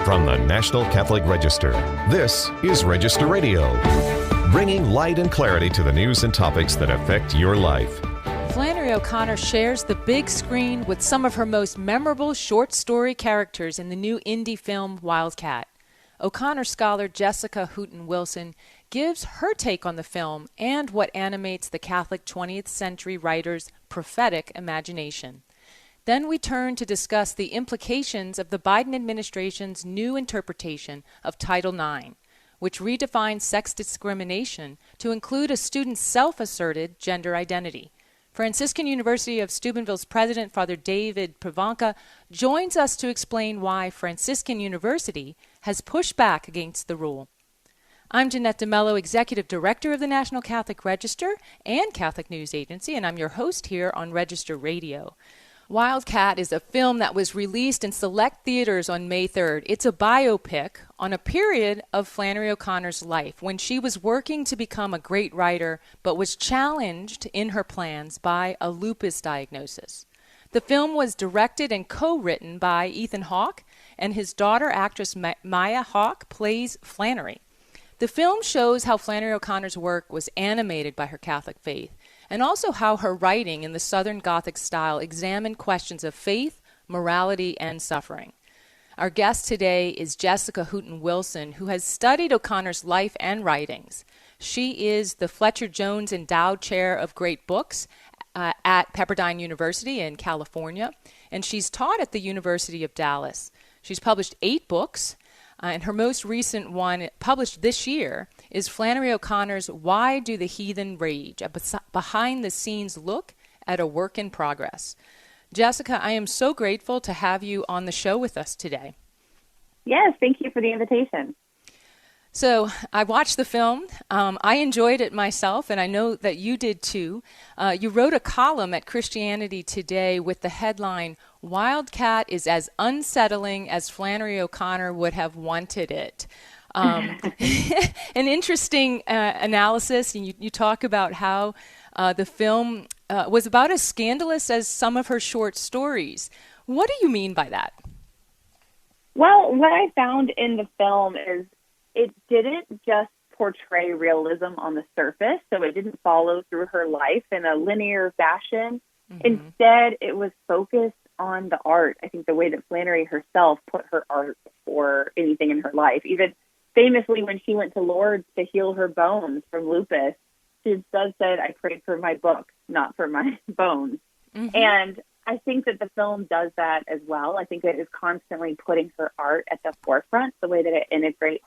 From the National Catholic Register, this is Register Radio, bringing light and clarity to the news and topics that affect your life. Flannery O'Connor shares the big screen with some of her most memorable short story characters in the new indie film Wildcat. O'Connor scholar Jessica Hooten Wilson gives her take on the film and what animates the Catholic 20th century writer's prophetic imagination. Then we turn to discuss the implications of the Biden administration's new interpretation of Title IX, which redefines sex discrimination to include a student's self-asserted gender identity. Franciscan University of Steubenville's president, Father David Pivonka, joins us to explain why Franciscan University has pushed back against the rule. I'm Jeanette DeMello, Executive Director of the National Catholic Register and Catholic News Agency, and I'm your host here on Register Radio. Wildcat is a film that was released in select theaters on May 3rd. It's a biopic on a period of Flannery O'Connor's life when she was working to become a great writer but was challenged in her plans by a lupus diagnosis. The film was directed and co-written by Ethan Hawke, and his daughter, actress Maya Hawke, plays Flannery. The film shows how Flannery O'Connor's work was animated by her Catholic faith, and also how her writing in the Southern Gothic style examined questions of faith, morality, and suffering. Our guest today is Jessica Hooten Wilson, who has studied O'Connor's life and writings. She is the Fletcher Jones Endowed Chair of Great Books at Pepperdine University in California, and she's taught at the University of Dallas. She's published 8 books, and her most recent one, published this year, is Flannery O'Connor's Why Do the Heathen Rage? A behind-the-scenes look at a work in progress. Jessica, I am so grateful to have you on the show with us today. Yes, thank you for the invitation. So I watched the film. I enjoyed it myself, and I know that you did too. You wrote a column at Christianity Today with the headline, Wildcat is as unsettling as Flannery O'Connor would have wanted it. An interesting analysis, and you talk about how the film was about as scandalous as some of her short stories. What do you mean by that? Well, what I found in the film is it didn't just portray realism on the surface, so it didn't follow through her life in a linear fashion. Mm-hmm. Instead, it was focused on the art. I think the way that Flannery herself put her art before anything in her life. Even famously, when she went to Lourdes to heal her bones from lupus, she instead said, I prayed for my book, not for my bones. Mm-hmm. And I think that the film does that as well. I think it is constantly putting her art at the forefront, the way that it integrates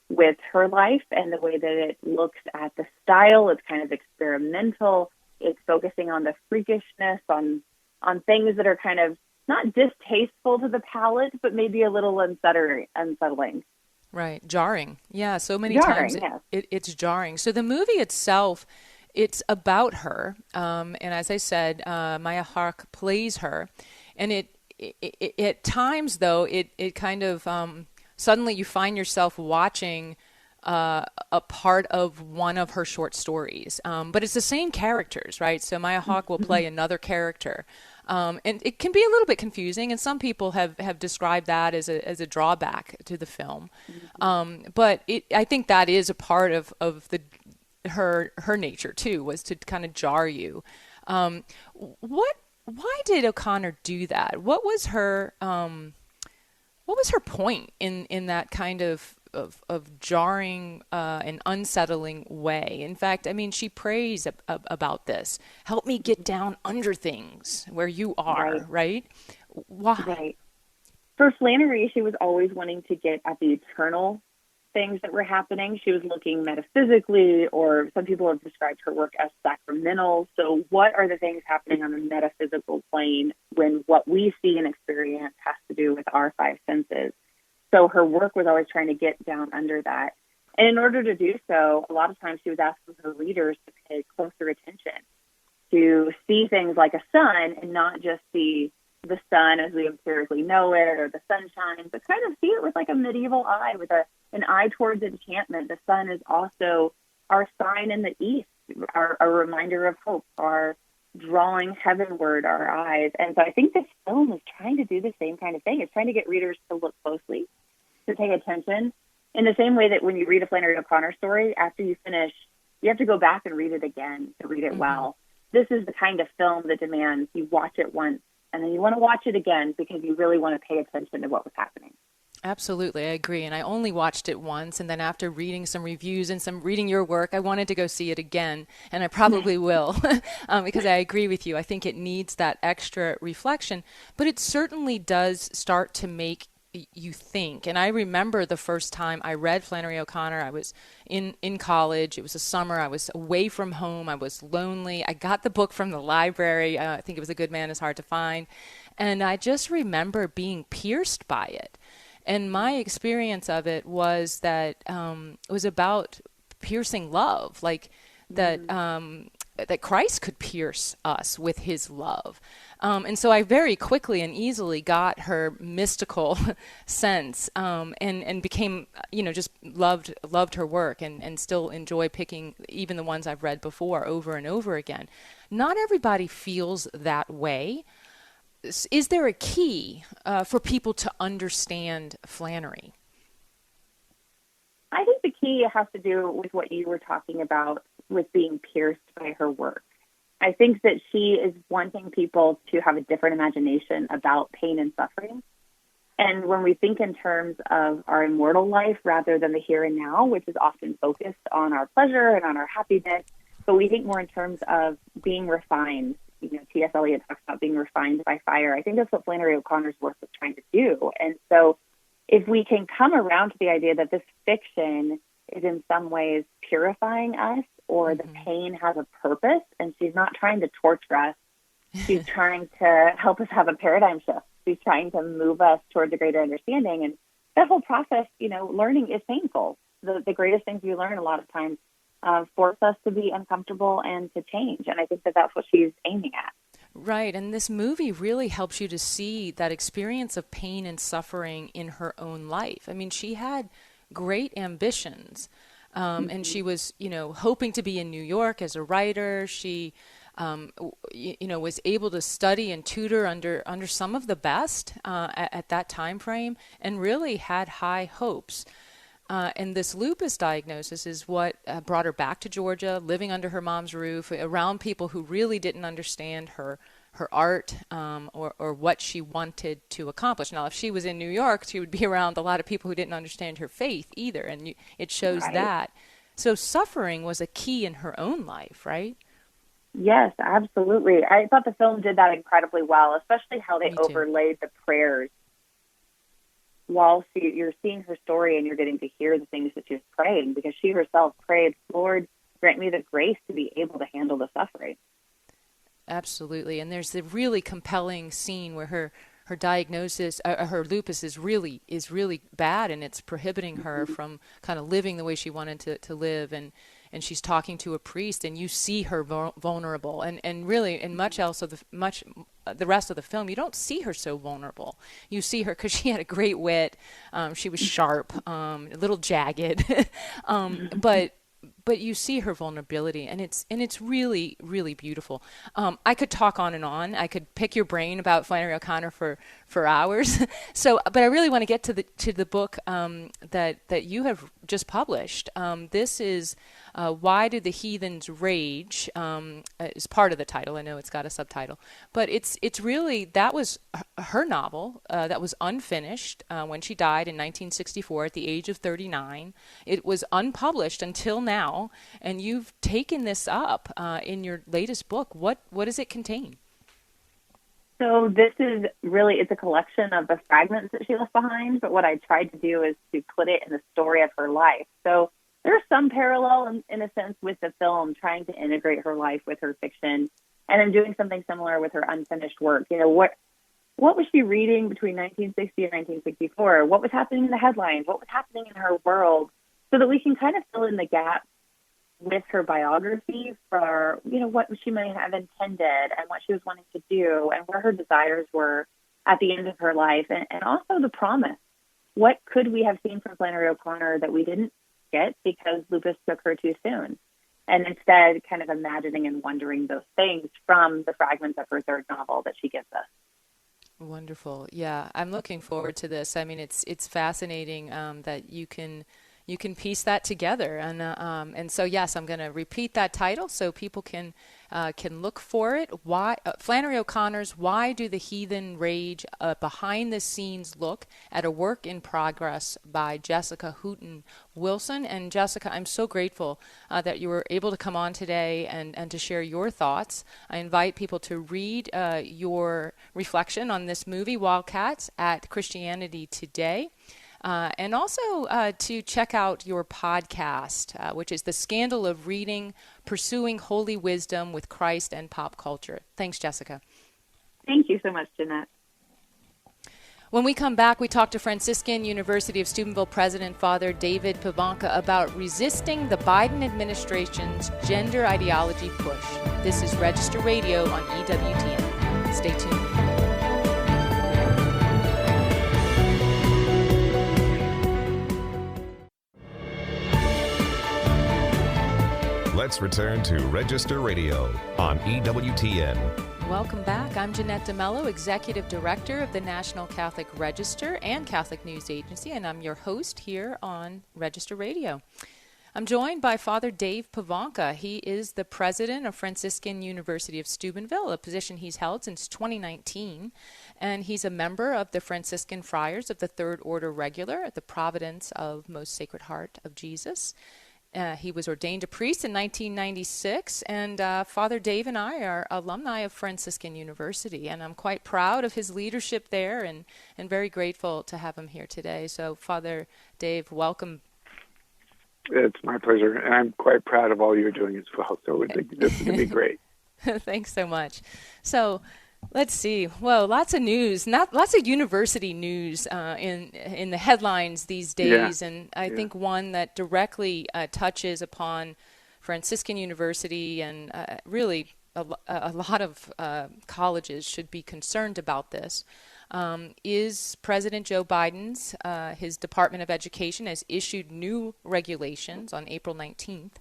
with her life and the way that it looks at the style. It's kind of experimental. It's focusing on the freakishness, on things that are kind of not distasteful to the palate, but maybe a little unsettling. Right. Jarring. Yeah. So many times it's jarring. So the movie itself, it's about her. And as I said, Maya Hawke plays her. And it at times, though, it kind of suddenly you find yourself watching a part of one of her short stories. But it's the same characters, right? So Maya Hawke will play another character. And it can be a little bit confusing, and some people have described that as a drawback to the film. But I think that is a part of her nature too, was to kind of jar you. Why did O'Connor do that? What was her point in that kind of jarring and unsettling way? In fact, I mean, she prays about this. Help me get down under things where you are, right? Why? Right. For Flannery, she was always wanting to get at the eternal things that were happening. She was looking metaphysically, or some people have described her work as sacramental. So what are the things happening on the metaphysical plane when what we see and experience has to do with our 5 senses? So her work was always trying to get down under that. And in order to do so, a lot of times she was asking her readers to pay closer attention, to see things like a sun and not just see the sun as we empirically know it or the sunshine, but kind of see it with like a medieval eye, with an eye towards enchantment. The sun is also our sign in the east, our reminder of hope, our drawing heavenward our eyes. And so I think this film is trying to do the same kind of thing. It's trying to get readers to look closely to pay attention in the same way that when you read a Flannery O'Connor story, after you finish, you have to go back and read it again to read it well. This is the kind of film that demands you watch it once and then you want to watch it again because you really want to pay attention to what was happening. Absolutely, I agree. And I only watched it once, and then after reading some reviews and some reading your work, I wanted to go see it again, and I probably will, because I agree with you. I think it needs that extra reflection, but it certainly does start to make you think. And I remember the first time I read Flannery O'Connor, I was in college. It was a summer. I was away from home. I was lonely. I got the book from the library. I think it was A Good Man is Hard to Find. And I just remember being pierced by it. And my experience of it was that it was about piercing love, like that that Christ could pierce us with his love. And so I very quickly and easily got her mystical sense and became, just loved her work and still enjoy picking even the ones I've read before over and over again. Not everybody feels that way. Is there a key for people to understand Flannery? I think the key has to do with what you were talking about with being pierced by her work. I think that she is wanting people to have a different imagination about pain and suffering. And when we think in terms of our immortal life rather than the here and now, which is often focused on our pleasure and on our happiness, but we think more in terms of being refined. T.S. Eliot talks about being refined by fire. I think that's what Flannery O'Connor's work was trying to do. And so if we can come around to the idea that this fiction is in some ways purifying us, or the pain has a purpose, and she's not trying to torture us, she's trying to help us have a paradigm shift. She's trying to move us towards a greater understanding. And that whole process, learning is painful. The greatest things we learn a lot of times force us to be uncomfortable and to change. And I think that that's what she's aiming at. Right. And this movie really helps you to see that experience of pain and suffering in her own life. I mean, she had great ambitions. And she was, hoping to be in New York as a writer. She, was able to study and tutor under some of the best at that time frame, and really had high hopes. And this lupus diagnosis is what brought her back to Georgia, living under her mom's roof, around people who really didn't understand her art or what she wanted to accomplish. Now, if she was in New York, she would be around a lot of people who didn't understand her faith either, and it shows that. So suffering was a key in her own life, right? Yes, absolutely. I thought the film did that incredibly well, especially how they overlaid the prayers. While you're seeing her story and you're getting to hear the things that she's praying, because she herself prayed, Lord, grant me the grace to be able to handle the suffering. Absolutely. And there's the really compelling scene where her diagnosis, her lupus is really bad, and it's prohibiting her from kind of living the way she wanted to live. And she's talking to a priest, and you see her vulnerable. And really, in much the rest of the film, you don't see her so vulnerable. You see her because she had a great wit. She was sharp, a little jagged, but you see her vulnerability, and it's really, really beautiful. I could talk on and on. I could pick your brain about Flannery O'Connor for hours. But I really want to get to the book that you have just published. This is Why Did the Heathens Rage? Is part of the title. I know it's got a subtitle, but it's really, that was her novel that was unfinished when she died in 1964 at the age of 39. It was unpublished until now, and you've taken this up in your latest book. What does it contain? So this is really, it's a collection of the fragments that she left behind, but what I tried to do is to put it in the story of her life. So there's some parallel in a sense with the film, trying to integrate her life with her fiction, and I'm doing something similar with her unfinished work. What was she reading between 1960 and 1964? What was happening in the headlines? What was happening in her world? So that we can kind of fill in the gaps with her biography for, what she might have intended and what she was wanting to do and where her desires were at the end of her life, and also the promise. What could we have seen from Flannery O'Connor that we didn't get because lupus took her too soon? And instead kind of imagining and wondering those things from the fragments of her third novel that she gives us. Wonderful. Yeah, I'm looking forward to this. I mean, it's fascinating that you can piece that together, and so yes, I'm going to repeat that title so people can look for it. Why Flannery O'Connor's "Why Do the Heathen Rage?" A behind the scenes look at a work in progress by Jessica Hooten Wilson. And Jessica, I'm so grateful that you were able to come on today and to share your thoughts. I invite people to read your reflection on this movie, Wildcats, at Christianity Today. And also to check out your podcast, which is The Scandal of Reading, Pursuing Holy Wisdom with Christ and Pop Culture. Thanks, Jessica. Thank you so much, Jeanette. When we come back, we talk to Franciscan University of Steubenville President Father David Pivonka about resisting the Biden administration's gender ideology push. This is Register Radio on EWTN. Stay tuned. Let's return to Register Radio on EWTN. Welcome back. I'm Jeanette DeMello, Executive Director of the National Catholic Register and Catholic News Agency, and I'm your host here on Register Radio. I'm joined by Father Dave Pivonka. He is the president of Franciscan University of Steubenville, a position he's held since 2019, and he's a member of the Franciscan Friars of the Third Order Regular at the Providence of Most Sacred Heart of Jesus. He was ordained a priest in 1996, and Father Dave and I are alumni of Franciscan University, and I'm quite proud of his leadership there and very grateful to have him here today. So, Father Dave, welcome. It's my pleasure, and I'm quite proud of all you're doing as well, so this is going to be great. Thanks so much. So, let's see. Well, lots of news, lots of university news in the headlines these days, and I think one that directly touches upon Franciscan University and really a lot of colleges should be concerned about this. Is President Joe Biden's his Department of Education has issued new regulations on April 19th.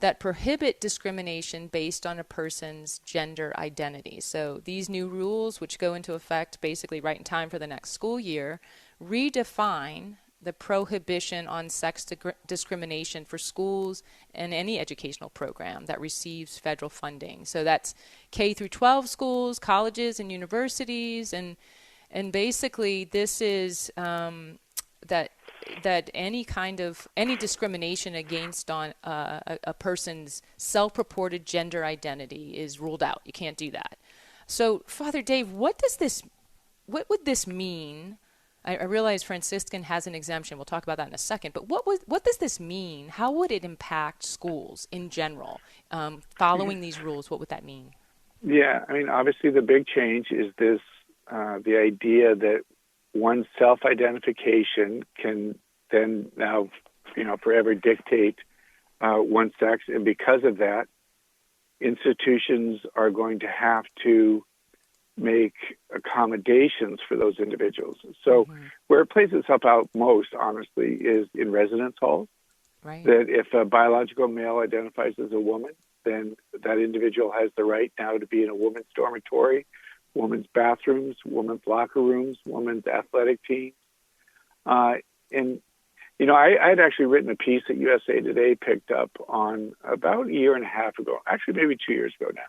That prohibit discrimination based on a person's gender identity. So these new rules, which go into effect basically right in time for the next school year, redefine the prohibition on sex discrimination for schools and any educational program that receives federal funding. So that's K through 12 schools, colleges, and universities, and basically this is that any discrimination against on a person's self-purported gender identity is ruled out. You can't do that. So, Father Dave, what would this mean? I realize Franciscan has an exemption. We'll talk about that in a second. But what does this mean? How would it impact schools in general? Following these rules, what would that mean? Yeah, I mean, obviously the big change is this, the idea that one's self-identification can then now, forever dictate one's sex. And because of that, institutions are going to have to make accommodations for those individuals. So where it plays itself out most, honestly, is in residence halls. Right. That if a biological male identifies as a woman, then that individual has the right now to be in a woman's dormitory, women's bathrooms, women's locker rooms, women's athletic teams. I had actually written a piece that USA Today picked up on about a year and a half ago, actually maybe 2 years ago now.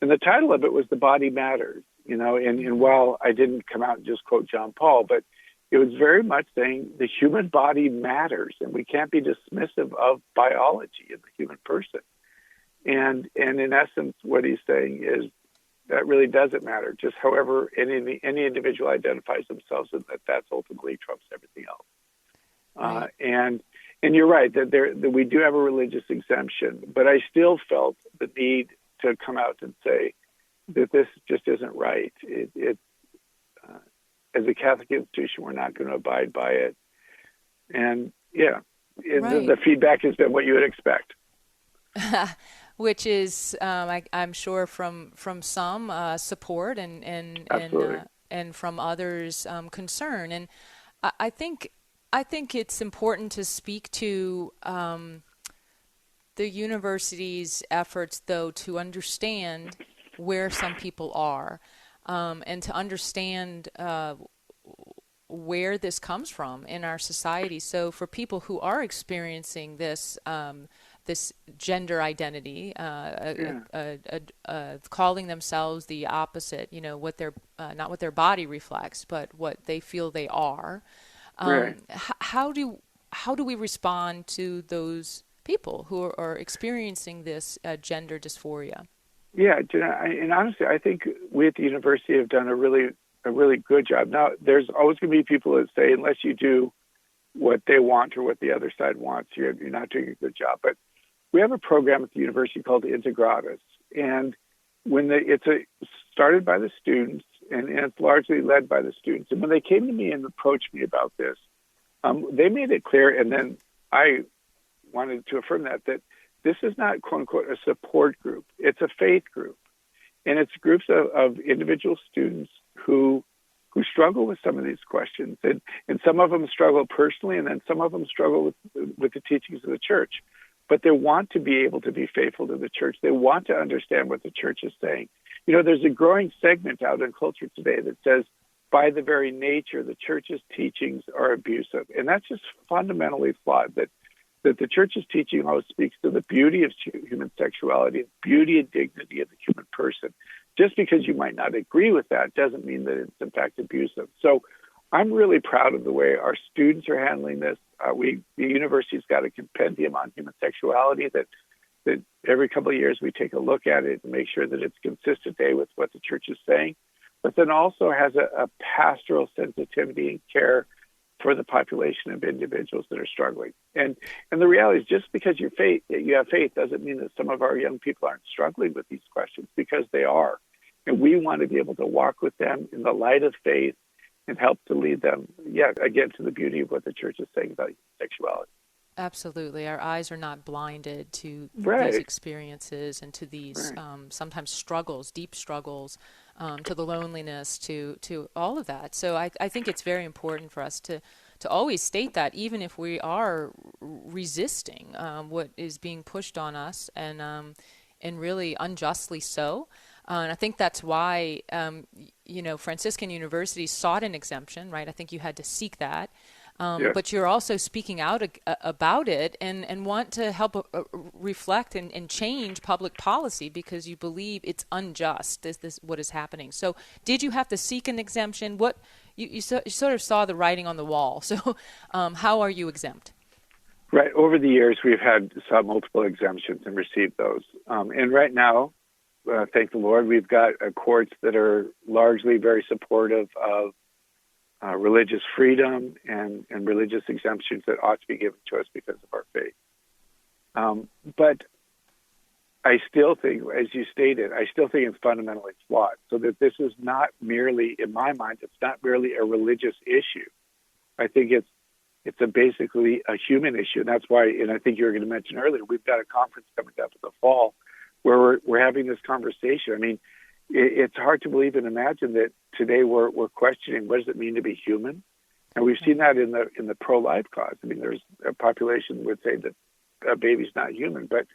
And the title of it was The Body Matters, and while I didn't come out and just quote John Paul, but it was very much saying the human body matters, and we can't be dismissive of biology in the human person. And in essence, what he's saying is that really doesn't matter. Just however any individual identifies themselves, and that's ultimately trumps everything else. Right. And you're right that we do have a religious exemption, but I still felt the need to come out and say that this just isn't right. As a Catholic institution, we're not going to abide by it. And the feedback has been what you would expect. Which is, I'm sure, from some support and from others concern. And I think it's important to speak to the university's efforts, though, to understand where some people are. and to understand where this comes from in our society. So for people who are experiencing this this gender identity, calling themselves the opposite, what their not what their body reflects, but what they feel they are. Right. How do we respond to those people who are experiencing this gender dysphoria? Yeah, and honestly, I think we at the university have done a really good job. Now, there's always going to be people that say, unless you do what they want or what the other side wants, you're not doing a good job. But we have a program at the university called Integratus, and it's started by the students, and it's largely led by the students. And when they came to me and approached me about this, they made it clear, and then I wanted to affirm that this is not, quote unquote, a support group. It's a faith group. And it's groups of individual students who struggle with some of these questions. And some of them struggle personally, and then some of them struggle with the teachings of the church. But they want to be able to be faithful to the church. They want to understand what the church is saying. There's a growing segment out in culture today that says, by the very nature, the church's teachings are abusive. And that's just fundamentally flawed, that the church's teaching always speaks to the beauty of human sexuality, beauty and dignity of the human person. Just because you might not agree with that doesn't mean that it's in fact abusive. So I'm really proud of the way our students are handling this. The university's got a compendium on human sexuality that every couple of years we take a look at it and make sure that it's consistent with what the church is saying, but then also has a pastoral sensitivity and care for the population of individuals that are struggling. And the reality is, just because you have faith doesn't mean that some of our young people aren't struggling with these questions, because they are. And we want to be able to walk with them in the light of faith and help to lead them, again, to the beauty of what the church is saying about sexuality. Absolutely. Our eyes are not blinded to Right. these experiences and to these sometimes struggles, deep struggles, to the loneliness, to all of that. So I think it's very important for us to always state that, even if we are resisting what is being pushed on us, and really unjustly so. And I think that's why, Franciscan University sought an exemption, right? I think you had to seek that. But you're also speaking out about it and want to help reflect and change public policy, because you believe it's unjust, this what is happening. So did you have to seek an exemption? What you sort of saw the writing on the wall. So how are you exempt? Right. Over the years, we've sought multiple exemptions and received those. And right now, thank the Lord, we've got courts that are largely very supportive of religious freedom and religious exemptions that ought to be given to us because of our faith. But I still think, as you stated, it's fundamentally flawed. So that this is not merely, in my mind, it's not merely a religious issue. I think it's basically a human issue. And that's why, and I think you were going to mention earlier, we've got a conference coming up in the fall where we're having this conversation. I mean, it's hard to believe and imagine that today we're questioning, what does it mean to be human? And we've seen that in the pro-life cause. I mean, there's a population would say that a baby's not human, but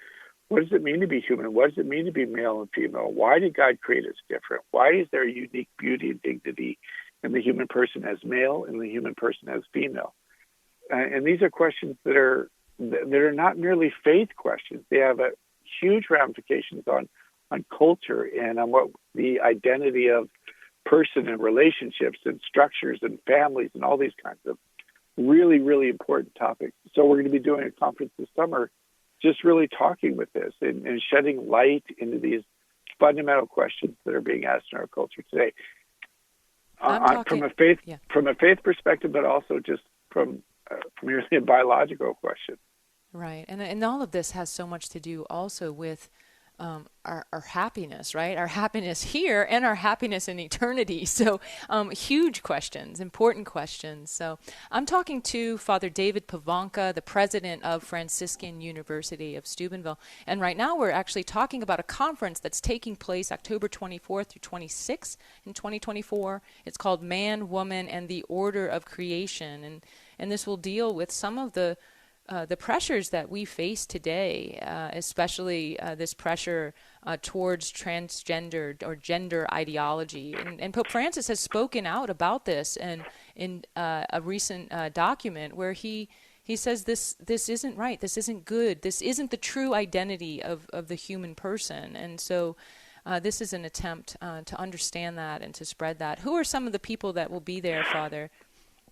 what does it mean to be human? What does it mean to be male and female? Why did God create us different? Why is there a unique beauty and dignity in the human person as male and the human person as female? And these are questions that are not merely faith questions. They have huge ramifications on culture and on what the identity of person and relationships and structures and families and all these kinds of really, really important topics. So we're going to be doing a conference this summer just really talking with this and shedding light into these fundamental questions that are being asked in our culture today. From a faith perspective, but also just from merely a biological question. Right. And all of this has so much to do also with our happiness, right? Our happiness here and our happiness in eternity. So huge questions, important questions. So I'm talking to Father David Pivonka, the president of Franciscan University of Steubenville. And right now we're actually talking about a conference that's taking place October 24th through 26th in 2024. It's called Man, Woman, and the Order of Creation. And this will deal with some of the the pressures that we face today, especially this pressure towards transgender or gender ideology. And Pope Francis has spoken out about this and in a recent document where he says this isn't right, this isn't good, this isn't the true identity of the human person. And so this is an attempt to understand that and to spread that. Who are some of the people that will be there, Father?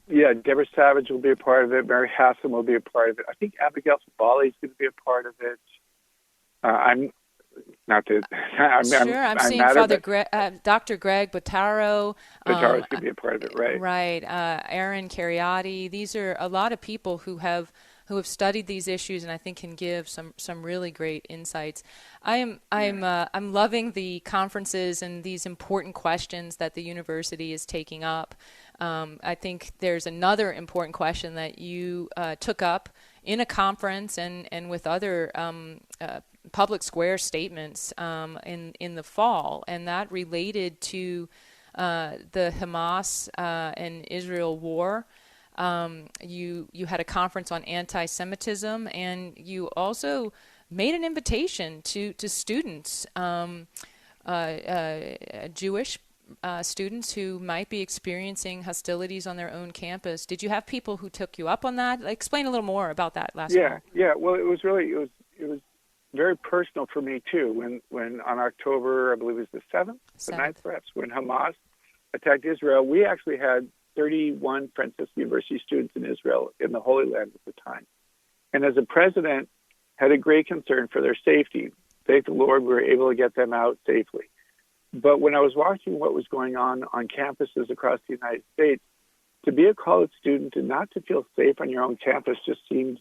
Yeah, Deborah Savage will be a part of it. Mary Hassan will be a part of it. I think Abigail Sabali is going to be a part of it. I'm seeing Father Dr. Greg Bottaro. Bottaro's going to be a part of it, right? Right. Aaron Cariati. These are a lot of people who have studied these issues, and I think can give some really great insights. I'm loving the conferences and these important questions that the university is taking up. I think there's another important question that you took up in a conference and with other public square statements in the fall, and that related to the Hamas and Israel war. You had a conference on anti-Semitism, and you also made an invitation to students, Jewish students who might be experiencing hostilities on their own campus. Did you have people who took you up on that? Explain a little more about that last fall. Yeah. Well, it was very personal for me too. When on October, I believe it was the 7th, the 9th perhaps, when Hamas attacked Israel, we actually had 31 Franciscan University students in Israel in the Holy Land at the time. And as a president, had a great concern for their safety. Thank the Lord we were able to get them out safely. But when I was watching what was going on campuses across the United States, to be a college student and not to feel safe on your own campus just seemed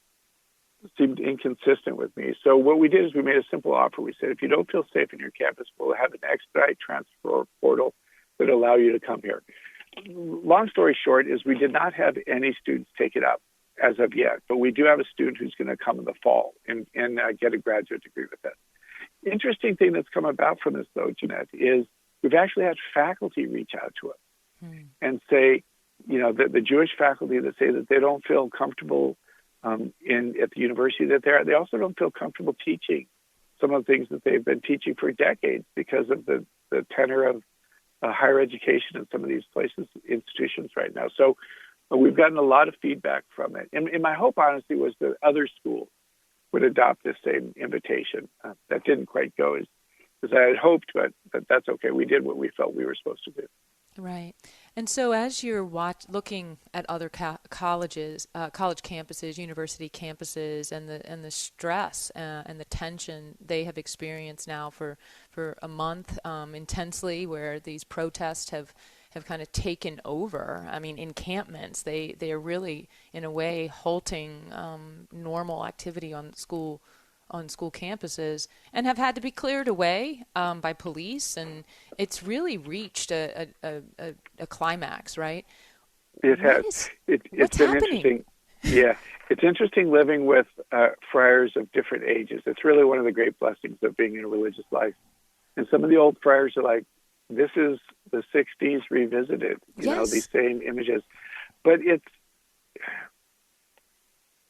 inconsistent with me. So what we did is we made a simple offer. We said, if you don't feel safe on your campus, we'll have an expedite transfer portal that allow you to come here. Long story short is we did not have any students take it up as of yet, but we do have a student who's going to come in the fall and get a graduate degree with us. Interesting thing that's come about from this, though, Jeanette, is we've actually had faculty reach out to us and say, the Jewish faculty that say that they don't feel comfortable at the university that they're at. They also don't feel comfortable teaching some of the things that they've been teaching for decades because of the tenor of higher education in some of these institutions right now. So we've gotten a lot of feedback from it. And my hope, honestly, was that other schools would adopt this same invitation. That didn't quite go as I had hoped, but that's okay. We did what we felt we were supposed to do. Right. And so as you're looking at other colleges, college campuses, university campuses, and the stress and the tension they have experienced now for a month intensely, where these protests have kind of taken over. I mean, encampments, they are really, in a way, halting normal activity on school campuses, and have had to be cleared away by police, and it's really reached a climax, right? It has. It's been happening? Interesting. Yeah, it's interesting living with friars of different ages. It's really one of the great blessings of being in a religious life. And some of the old friars are like, this is the 60s revisited, these same images. But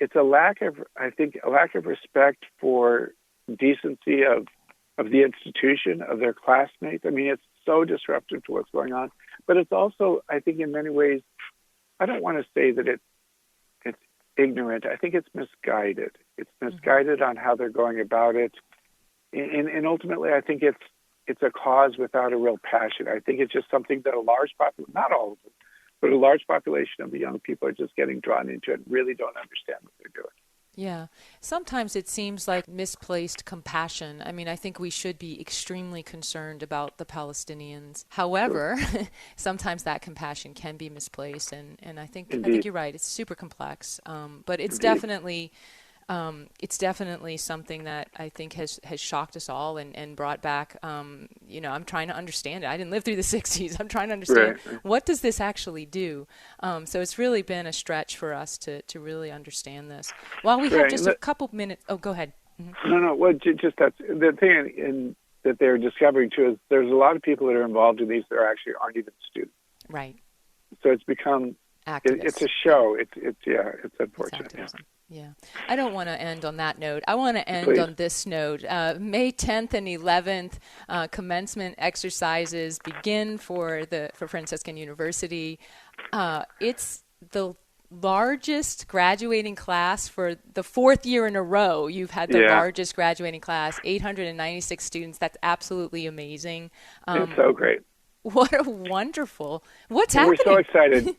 it's a lack of respect for decency of the institution, of their classmates. I mean, it's so disruptive to what's going on. But it's also, I think, in many ways, I don't want to say that it's ignorant. I think it's misguided. It's misguided on how they're going about it. And ultimately, I think it's a cause without a real passion. I think it's just something that a large population, not all of them, but a large population of the young people are just getting drawn into it and really don't understand what they're doing. Yeah. Sometimes it seems like misplaced compassion. I mean, I think we should be extremely concerned about the Palestinians. However, sometimes that compassion can be misplaced, and I think you're right. It's super complex, but it's definitely something that I think has shocked us all and brought back, I'm trying to understand it. I didn't live through the 60s. I'm trying to understand what does this actually do? So it's really been a stretch for us to really understand this. While we have just a couple minutes. Oh, go ahead. Mm-hmm. No. Well, just that's the thing that they're discovering too is there's a lot of people that are involved in these that aren't even students. Right. So it's become, it's a show. It's unfortunate. It's Yeah. I don't want to end on that note. I want to end Please. on this note. May 10th and 11th, commencement exercises begin for Franciscan University. It's the largest graduating class for the fourth year in a row. You've had the largest graduating class, 896 students. That's absolutely amazing. It's so great. What a wonderful, what's happening? We're so excited.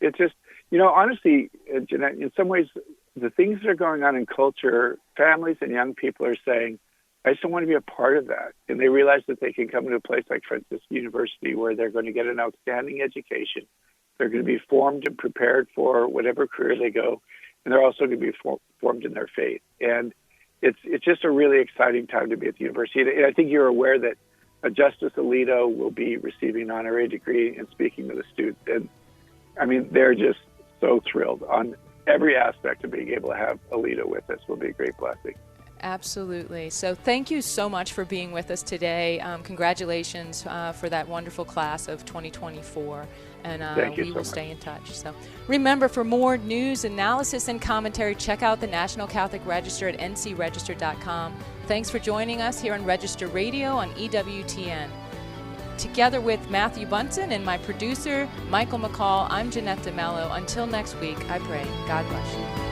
It's just, honestly, Jeanette, in some ways, the things that are going on in culture, families and young people are saying, I just don't want to be a part of that. And they realize that they can come to a place like Franciscan University where they're going to get an outstanding education. They're going to be formed and prepared for whatever career they go. And they're also going to be formed in their faith. And it's just a really exciting time to be at the university. And I think you're aware that Justice Alito will be receiving an honorary degree and speaking to the students. And I mean, they're just so thrilled on every aspect of being able to have Alito with us. Will be a great blessing. Absolutely. So thank you so much for being with us today. Congratulations for that wonderful class of 2024. And we will stay in touch. So remember, for more news, analysis, and commentary, check out the National Catholic Register at ncregister.com. Thanks for joining us here on Register Radio on EWTN. Together with Matthew Bunson and my producer, Michael McCall, I'm Jeanette DeMello. Until next week, I pray God bless you.